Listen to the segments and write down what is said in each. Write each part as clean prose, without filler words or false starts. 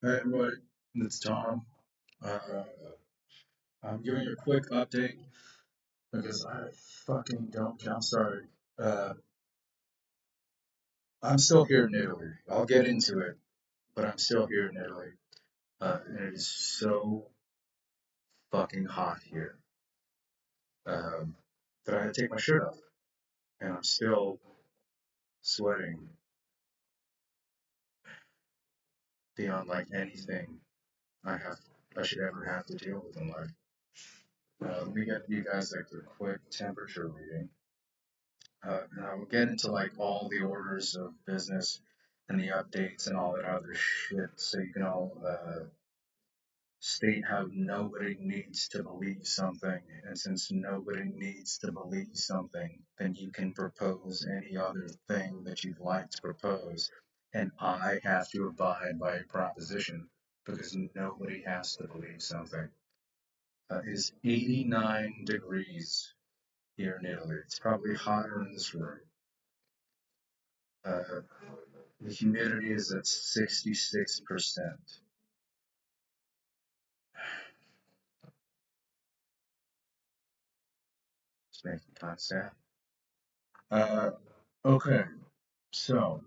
Hey everybody, it's Tom. Uh, I'm giving you a quick update because I fucking don't. I'm sorry. Uh, I'm still here in Italy. I'll get into it, but I'm still here in Italy. And it is so fucking hot here um, that I had to take my shirt off, and I'm still sweating beyond like anything I should ever have to deal with in life. Let me get you guys like a quick temperature reading. And I will get into like all the orders of business and the updates and all that other shit so you can all state how nobody needs to believe something. And since nobody needs to believe something, then you can propose any other thing that you'd like to propose. And I have to abide by a proposition because nobody has to believe something. It is 89 degrees here in Italy. It's probably hotter in this room. Uh, The humidity is at 66%. It's making me kind of sad. Uh, okay, so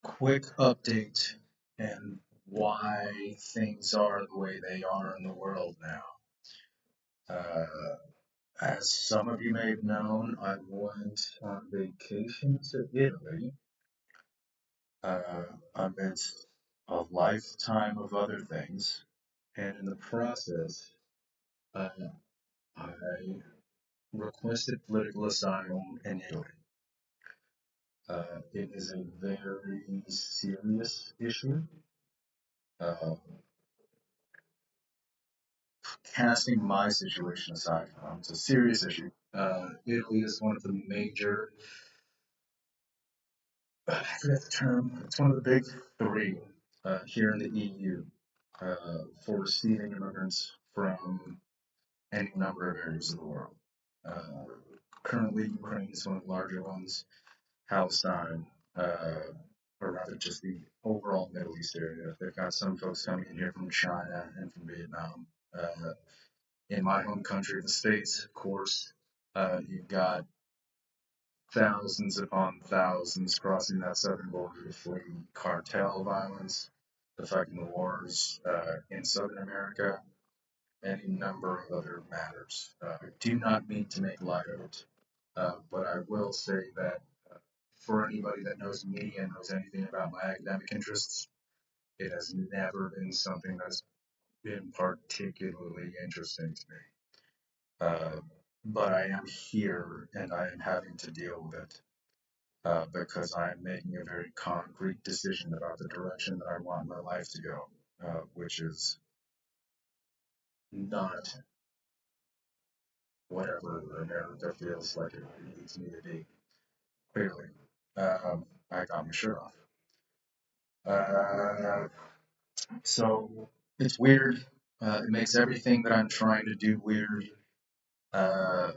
quick update and why things are the way they are in the world now. Uh, as some of you may have known, I went on vacation to Italy uh, amidst a lifetime of other things, and in the process, uh, I requested political asylum in Italy. It is a very serious issue. Uh, Casting my situation aside, it's a serious issue. Italy is one of the major, I forget the term, it's one of the big three here in the EU for receiving immigrants from any number of areas of the world. Uh, Currently, Ukraine is one of the larger ones. Palestine, or rather just the overall Middle East area. They've got some folks coming in here from China and from Vietnam. In my home country, the States, of course, you've got thousands upon thousands crossing that southern border fleeing cartel violence, the fucking wars in Southern America, any number of other matters. I do not mean to make light of it, but I will say that for anybody that knows me and knows anything about my academic interests, it has never been something that's been particularly interesting to me. Uh, but I am here and I am having to deal with it because I am making a very concrete decision about the direction that I want my life to go, which is not whatever America feels like it needs me to be. Clearly, I got my shirt off. Uh, So it's weird. It makes everything that I'm trying to do weird. Uh,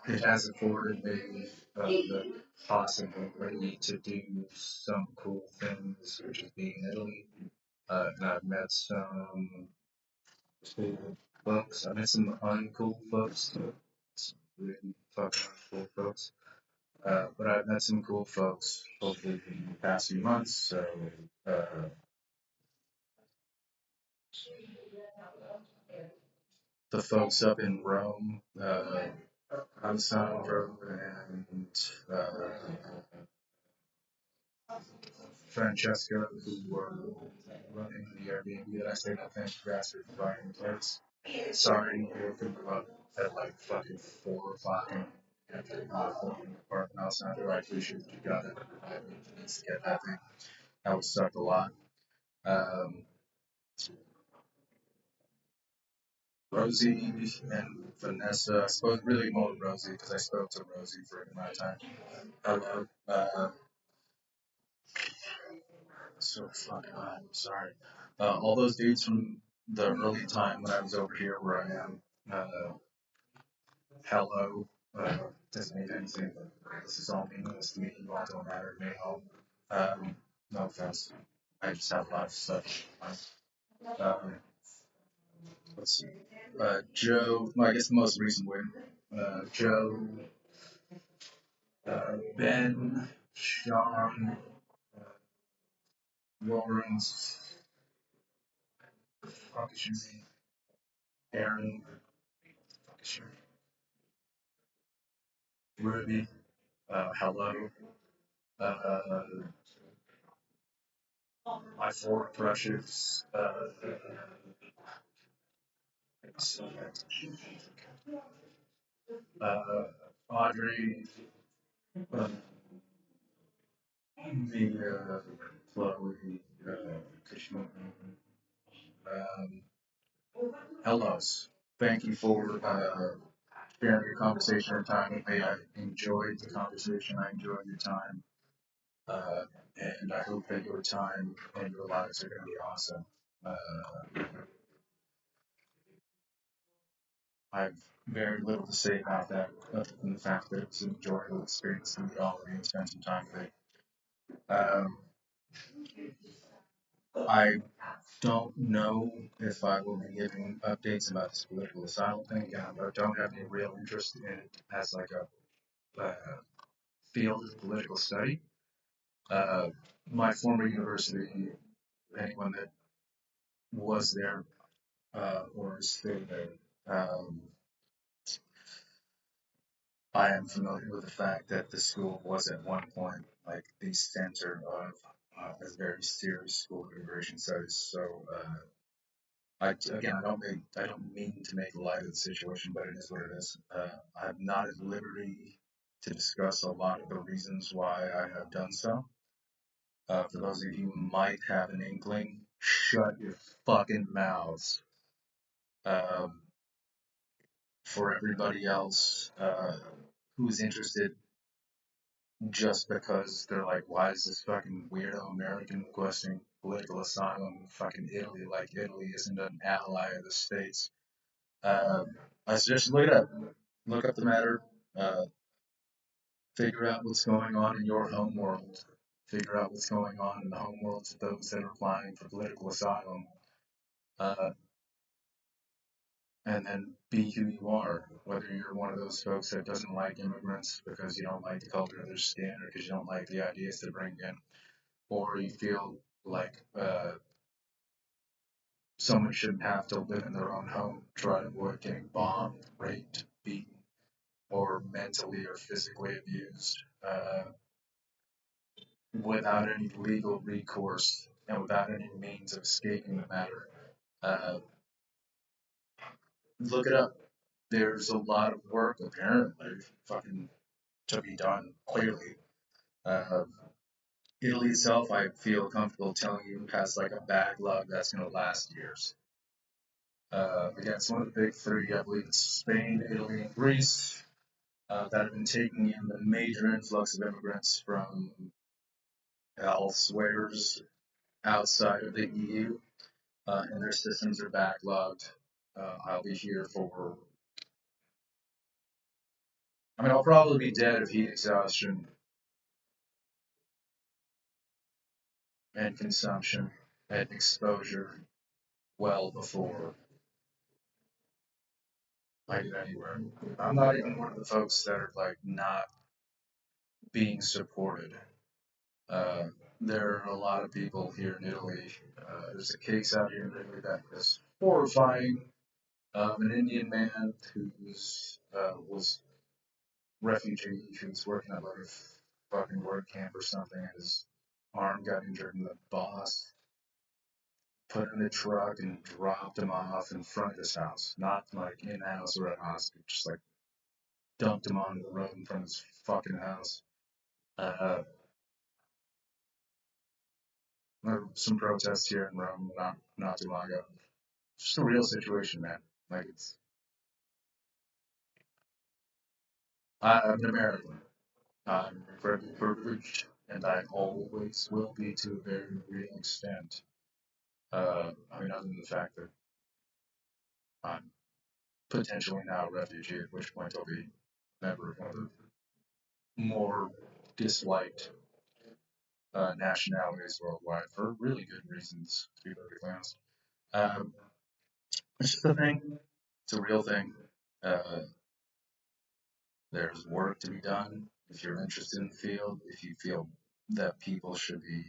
it has afforded me the possibility to do some cool things, which is being in Italy. And I've met some cool folks. I met some uncool folks too. Some really fucking uncool folks. But I've met some cool folks over the past few months. So uh, the folks up in Rome, Alessandro and Francesca, who were running the Airbnb that I stayed at. Thank you guys for providing the place. Sorry, you opened up at like fucking 4 o'clock in after the apartment. Alessandro, I appreciate that you got it. I need to get that thing. That would suck a lot. Um, Rosie and Vanessa, I suppose really more Rosie because I spoke to Rosie for a amount of time. Hello. So fucking hot. I'm sorry. All those dudes from the early time when I was over here where I am. Hello. Doesn't mean anything. This is all meaningless to me. You all don't matter to me at all. No offense. I just have a lot of stuff. Let's see. Joe, well, I guess the most recent win. Joe, Ben, Sean, Lawrence, fuck is your name? Aaron, fuck is your name? Ruby, hello. Uh, my four crushes. Uh, Audrey, uh, Mia, Chloe, Kashmir. Um, hellos. Thank you for sharing your conversation and time with me. I enjoyed the conversation. I enjoyed your time. Uh, and I hope that your time and your lives are going to be awesome. Uh, I have very little to say about that, other than the fact that it was an enjoyable experience to meet all of you and spend some time with you. I don't know if I will be giving updates about this political asylum thing. I don't have any real interest in it as like a field of political study. Uh, my former university, anyone that was there or is still there, um, I am familiar with the fact that the school was at one point like the center of a very serious school of immigration studies. So again, I don't mean to make light of the situation, but it is what it is. I'm not at liberty to discuss a lot of the reasons why I have done so. For those of you who might have an inkling, shut your fucking mouths. Um, for everybody else who's interested, just because they're like, why is this fucking weirdo American requesting political asylum in fucking Italy? Like Italy isn't an ally of the states. Uh, I suggest you look it up. Look up the matter. Uh, figure out what's going on in your home world. Figure out what's going on in the home worlds of those that are applying for political asylum. Uh, and then be who you are. Whether you're one of those folks that doesn't like immigrants because you don't like the color of their skin or because you don't like the ideas they bring in, or you feel like someone shouldn't have to live in their own home, try to avoid getting bombed, raped, beaten, or mentally or physically abused without any legal recourse and without any means of escaping the matter. Uh, look it up. There's a lot of work apparently fucking to be done. Clearly, uh, Italy itself, I feel comfortable telling you, has like a backlog that's going to last years. Again, it's one of the big three. I believe it's Spain, Italy, and Greece that have been taking in the major influx of immigrants from elsewheres outside of the EU, and their systems are backlogged. I'll be here for. I mean, I'll probably be dead of heat exhaustion and consumption and exposure well before I get anywhere. I'm not even one of the folks that are like not being supported. Uh, there are a lot of people here in Italy. There's a case out here in Italy that is horrifying of an Indian man who's was refugee who was working at like a fucking work camp or something, and his arm got injured, and the boss put him in a truck and dropped him off in front of his house, not like in the house or at a hospital, just like dumped him onto the road in front of his fucking house. Uh, there were some protests here in Rome not too long ago. It's just a real situation, man. Like I'm an American. I'm incredibly privileged, and I always will be to a very real extent. I mean, other than the fact that I'm potentially now a refugee, at which point I'll be a member of one of the more disliked nationalities worldwide for really good reasons, to be perfectly honest. Um, it's just a thing. It's a real thing. Uh, there's work to be done. If you're interested in the field, if you feel that people should be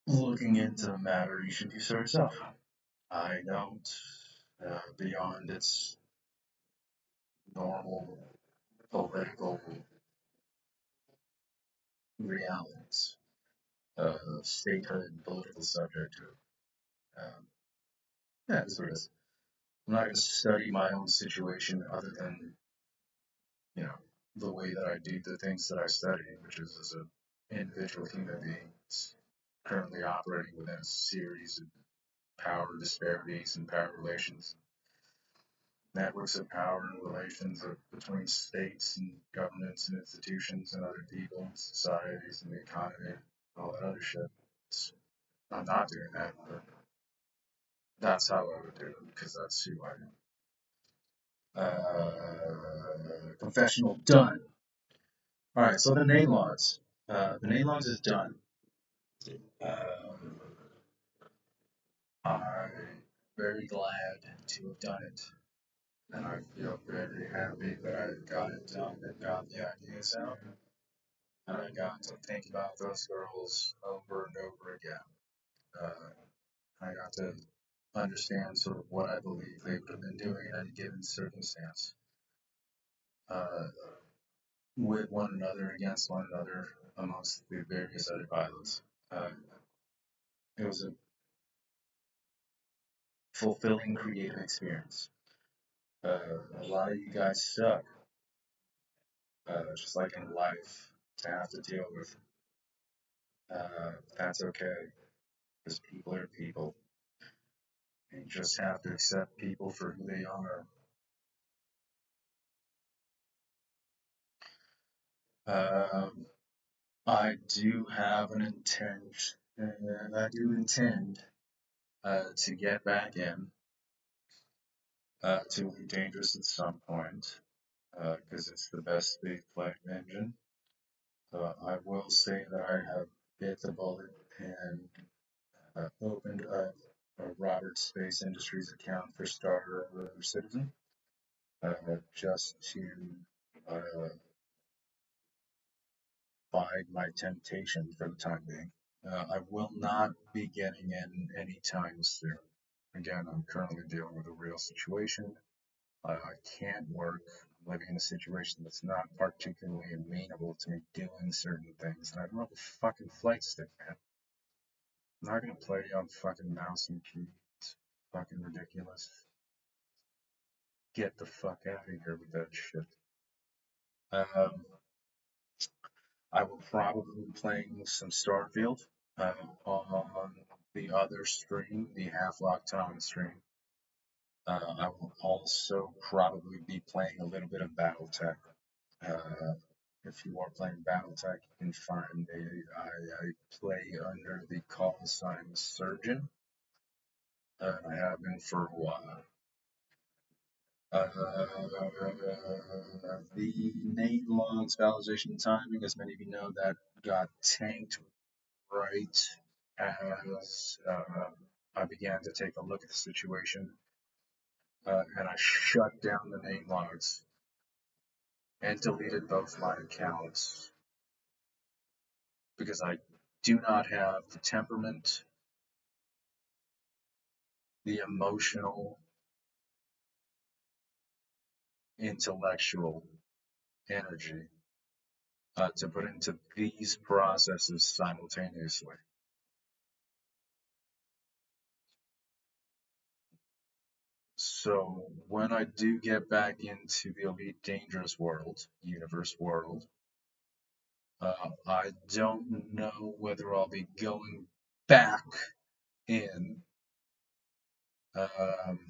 looking into the matter, you should do so yourself. I don't, beyond its normal political realities, statehood and political subject. Um, yeah, that's what it is. I'm not going to study my own situation other than, you know, the way that I do the things that I study, which is as an individual human being currently operating within a series of power disparities and power relations, networks of power and relations between states and governments and institutions and other people and societies and the economy, and all that other shit. I'm not doing that, but that's how I would do it because that's who I am. Confessional done. All right, so the name logs. The name logs is done. Um, I'm very glad to have done it, and I feel very happy that I got it done and got the ideas out, and I got to think about those girls over and over again. I got to understand sort of what I believe they would have been doing in any given circumstance, uh, with one another, against one another, amongst the various other pilots. Uh, it was a fulfilling creative experience. A lot of you guys suck, just like in life, to have to deal with. That's okay, because people are people. And you just have to accept people for who they are. Um, I do have an intent, and I do intend to get back in to Elite Dangerous at some point, because it's the best big flight engine. I will say that I have bit the bullet and opened up a Robert Space Industries account for Starter Citizen, just to uh, bide my temptation for the time being. I will not be getting in anytime soon. Again, I'm currently dealing with a real situation. I can't work. I'm living in a situation that's not particularly amenable to me doing certain things. And I don't have a fucking flight stick, man. I'm not gonna play on fucking mouse and key. It's fucking ridiculous. Get the fuck out of here with that shit. Um, I will probably be playing some Starfield on the other stream, the Half-Lock Time stream. I will also probably be playing a little bit of BattleTech. Uh, if you are playing BattleTech, you can find me. I play under the call sign Surgeon. I have been for a while. The Nate Long's validation and timing, as many of you know, that got tanked right as I began to take a look at the situation, and I shut down the name logs and deleted both my accounts because I do not have the temperament, the emotional, intellectual energy to put into these processes simultaneously. So when I do get back into the Elite Dangerous world, universe world, I don't know whether I'll be going back in um,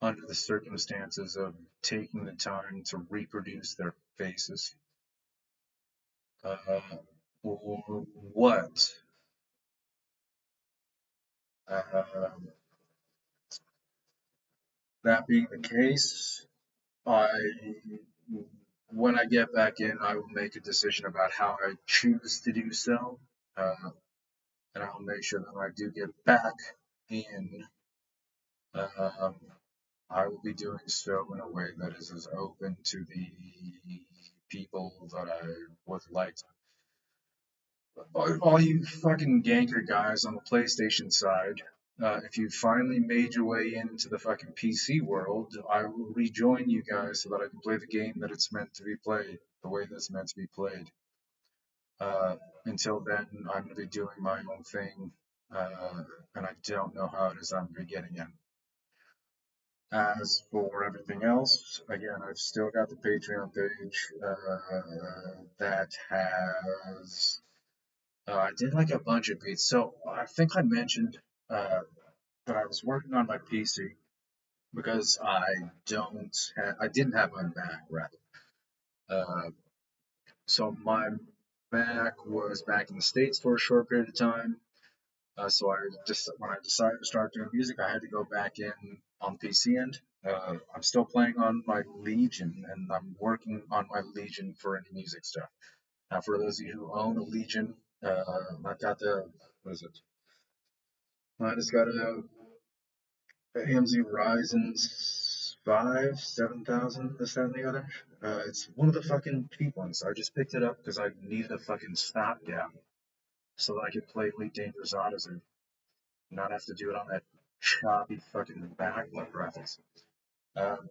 under the circumstances of taking the time to reproduce their faces, uh, or what. Um, that being the case, I when I get back in, I will make a decision about how I choose to do so, and I'll make sure that when I do get back in, um, I will be doing so in a way that is as open to the people that I would like. All you fucking ganker guys on the PlayStation side, if you finally made your way into the fucking PC world, I will rejoin you guys so that I can play the game that it's meant to be played, the way that it's meant to be played. Uh, until then, I'm going to be doing my own thing, and I don't know how it is I'm going to be getting in. As for everything else, again, I've still got the Patreon page that has. I did like a bunch of beats. So I think I mentioned uh, that I was working on my PC because I didn't have my Mac rather. Uh, so my Mac was back in the States for a short period of time. So when I decided to start doing music, I had to go back in on the PC end. I'm still playing on my Legion, and I'm working on my Legion for any music stuff. Now, for those of you who own a Legion, I've got what is it? I just got a AMZ Ryzen 5 7000, this, that, and the other. It's one of the fucking cheap ones. I just picked it up because I needed a fucking stopgap so that I could play Elite Dangerous Autos and not have to do it on that choppy fucking backlit graphics. Um,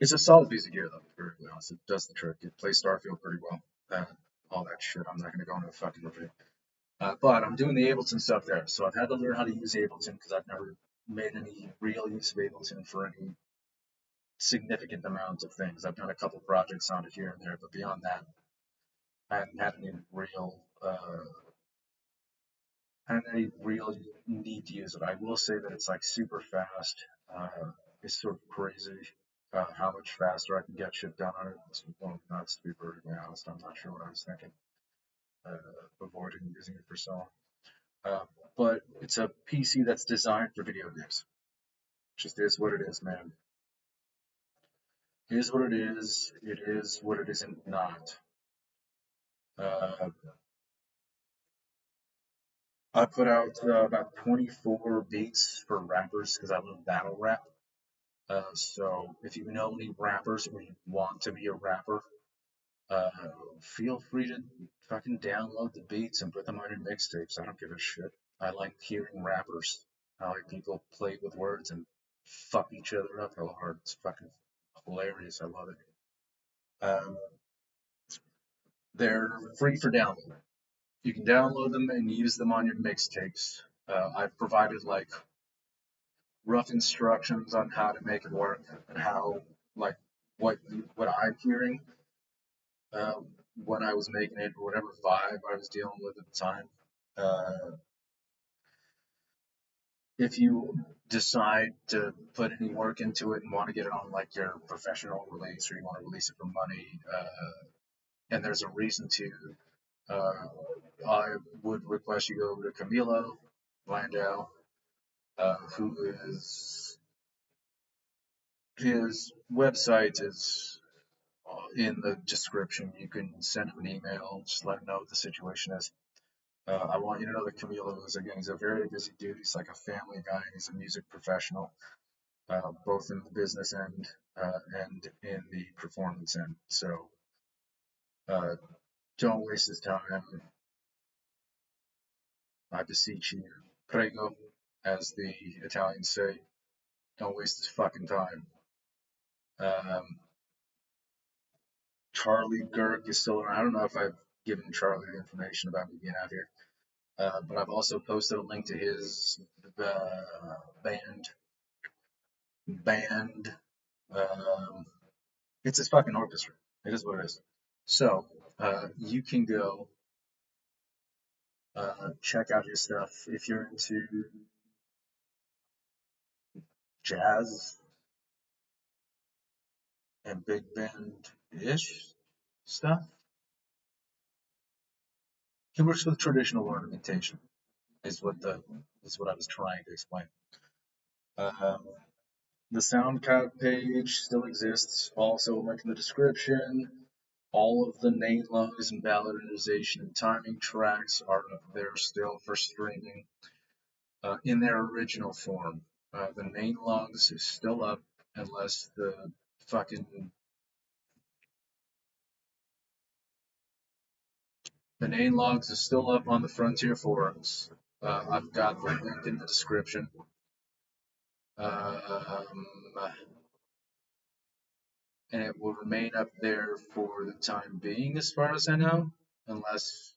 it's a solid piece of gear, though, to be perfectly honest. It does the trick. It plays Starfield pretty well. All that shit, I'm not going to go into a fucking review. But I'm doing the Ableton stuff there, so I've had to learn how to use Ableton because I've never made any real use of Ableton for any significant amount of things. I've done a couple projects on it here and there, but beyond that, I haven't had any real need to use it. I will say that it's like super fast. It's sort of crazy how much faster I can get shit done on it. It's nuts, to be perfectly honest. I'm not sure what I was thinking, avoiding using it for so long. But it's a PC that's designed for video games. It just is what it is, man. It is what it is. It is what it isn't not. Uh, I put out about 24 beats for rappers because I love battle rap. So if you know any rappers or you want to be a rapper, uh, feel free to fucking download the beats and put them on your mixtapes. I don't give a shit. I like hearing rappers. I like people play with words and fuck each other up real hard. It's fucking hilarious. I love it. They're free for download. You can download them and use them on your mixtapes. I've provided like rough instructions on how to make it work and how like what I'm hearing uh, when I was making it, or whatever vibe I was dealing with at the time. Uh, if you decide to put any work into it and want to get it on like your professional release, or you want to release it for money, and there's a reason to, uh, I would request you go over to Camilo Landau, who is his website is in the description. You can send him an email, just let him know what the situation is. I want you to know that Camilo is, again, he's a very busy dude. He's like a family guy. He's a music professional, both in the business end and in the performance end. So uh, don't waste his time. I beseech you. Prego, as the Italians say. Don't waste his fucking time. Um, Charlie Gurke is still around. I don't know if I've given Charlie the information about me being out here. But I've also posted a link to his band. Band. Um, it's his fucking orchestra. It is what it is. So you can go check out his stuff if you're into jazz and big band ish stuff. He works with traditional ornamentation. Is what I was trying to explain. Um, The SoundCloud page still exists. Also, link in the description. All of the name logs and valorization and timing tracks are up there still for streaming in their original form. The name logs is still up unless the name logs is still up on the Frontier forums. I've got the link in the description. And it will remain up there for the time being, as far as I know, unless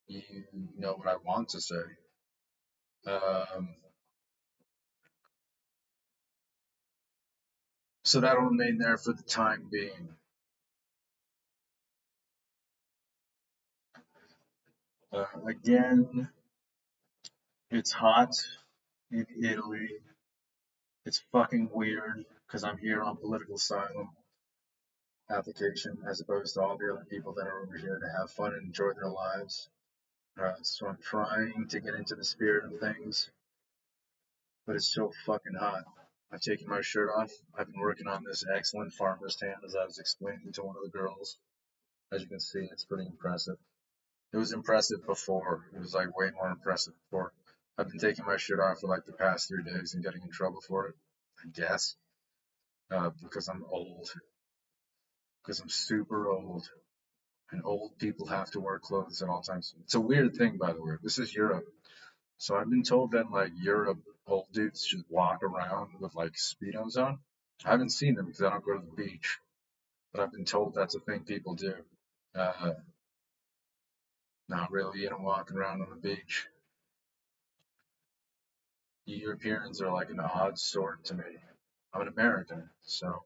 you know what I want to say. So that'll remain there for the time being. Again, it's hot in Italy. It's fucking weird because I'm here on political asylum application as opposed to all the other people that are over here to have fun and enjoy their lives. So I'm trying to get into the spirit of things, but it's so fucking hot. I've taken my shirt off. I've been working on this excellent farmer's tan, as I was explaining to one of the girls. As you can see, it's pretty impressive. It was impressive before. It was like way more impressive before. I've been taking my shirt off for like the past 3 days and getting in trouble for it, I guess, because I'm old. Because I'm super old. And old people have to wear clothes at all times. It's a weird thing, by the way. This is Europe. So I've been told that, like, Europe old dudes just walk around with, like, Speedos on. I haven't seen them because I don't go to the beach. But I've been told that's a thing people do. Uh, Not really, walking around on the beach. Europeans are like an odd sort to me. I'm an American, so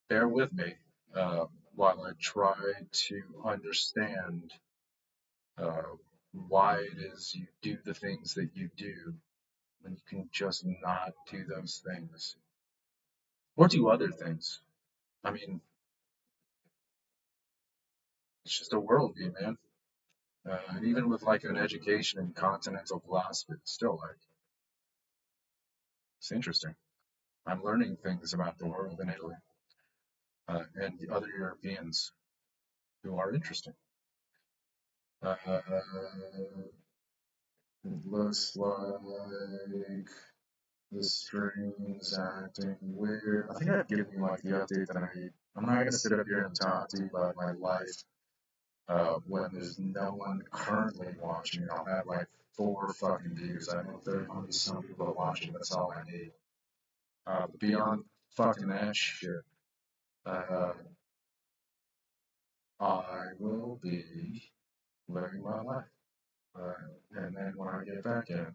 bear with me while I try to understand uh, why it is you do the things that you do when you can just not do those things or do other things. I mean, it's just a worldview, man. And even with like an education in continental philosophy, it's still like it's interesting. I'm learning things about the world in Italy and the other Europeans who are interesting. Uh, it looks like the stream's acting weird. I think I've given you like the update that I need. I'm not gonna sit up here and talk to you about my life when there's no one currently watching. I'll have like 4 fucking views. I know there are some people watching. That's all I need. Beyond fucking that shit, uh, I will be living my life. And then when I get back in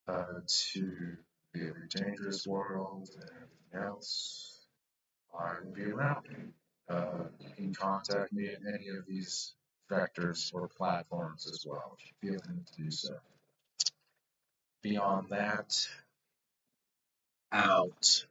to the dangerous world and everything else, I will be around. You can contact me in any of these vectors or platforms as well if you feel the need to do so. Beyond that, out.